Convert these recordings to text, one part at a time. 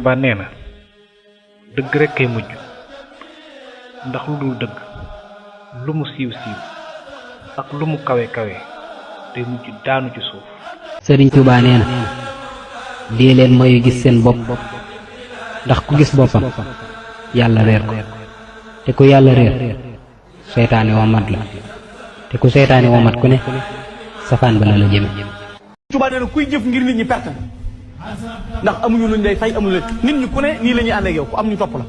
Touba nee na dëgg rek kay mujj ndax lu dul dëgg lu mu siiw siiw ak lu mu kawe kawe day mujj daanu ci suuf. Serigne Touba nee na dee leen mooy gis seen bopp ndax ku gis boppam yàlla réer ko te ku yàlla réer seytaane womat la te ku seytaane womat ku ne safaan ba la la jëme. Touba nee na kuy jëf ngir nit ñi perte ndax amuñu luñ lay fay amuñu nit ñi ku ne nii la ñuy ànd ak yow ku am ñu topp la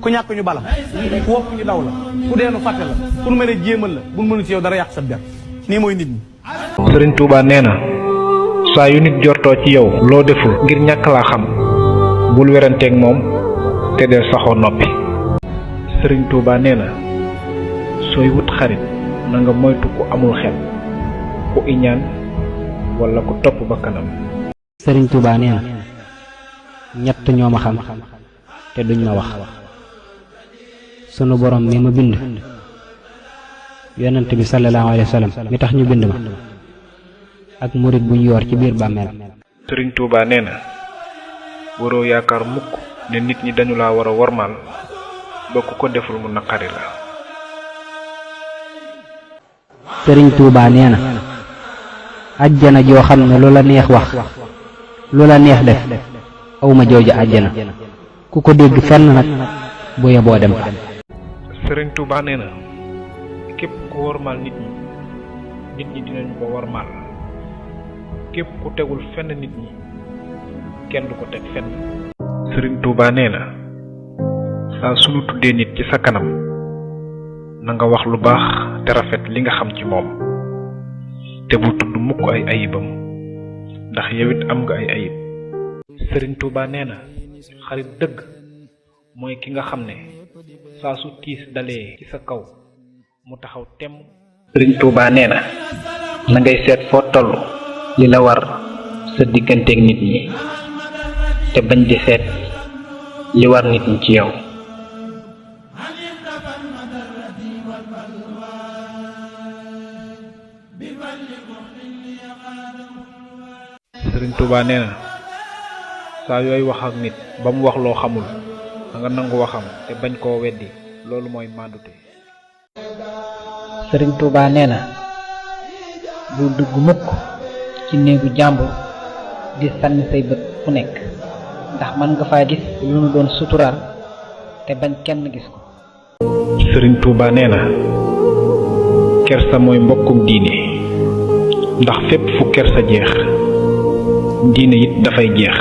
ku ñàkk ñu bala ku wopp ñu daw la ku deenu fàtte la ku nu mën a jéemal la bu mënu ci yow dara yàq sa der nii mooy nit ñi. Serigne Touba nee na saa yu nit jortoo ci yow loo deful ngir ñàkk laa xam bul weranteeg moom te del saxoo noppi. Serigne Touba nee na sooy wut xarit na nga moytu ku amul xel ku iñaan wala ku topp ba kanam. Serigne Touba nee na ñett ñoo ma xam te duñ ma wax sunu borom mi ma bind yonent bi sallallahu alayhi wa sallam mi tax ñu bind ma ak murit buñ yor ci biir bàmmeel. Serigne Touba nee na waroo yaakaar mukk ne nit ñi dañu laa war a wormaal ba ku ko deful mu naqari la. Serigne Touba nee na àjjana joo xam ne lu la neex wax lu la neex def awma jooju àjjana ku ko dégg fenn nag bu yeboo dem fa. Serigne Touba nee na képp ku wormaal nit ñi dinañu ko wormaal képp ku tegul fenn nit ñi kenn du ko teg fenn. Serigne Touba nee na saa sunu tuddee nit ci sa kanam na nga wax lu baax te rafet li nga xam ci moom te bu tudd mukk ay ayibam ndax yow it am nga ay ayib. Serigne Touba nee na xarit dëgg mooy ki nga xam ne saa su tiis dalee ci sa kaw mu taxaw temm. Serigne Touba nee na na ngay seet foo toll li la war sa digganteeg nit ñi te bañ di seet li war nit ñi ci yow. Serigne Touba nee na saa yooy wax ak nit ba mu wax loo xamul da nga nangu waxam te bañ koo weddi loolu mooy màndute. Serigne Touba nee na bu dugg mukk ci néegu jàmbur di sànni say bët fu nekk ndax mën nga faa gis lu nu doon suturaal te bañ kenn gis ko. Serigne Touba nee na kersa mooy mbokkum diine ndax fépp fu kersa jeex diine it dafay jeex.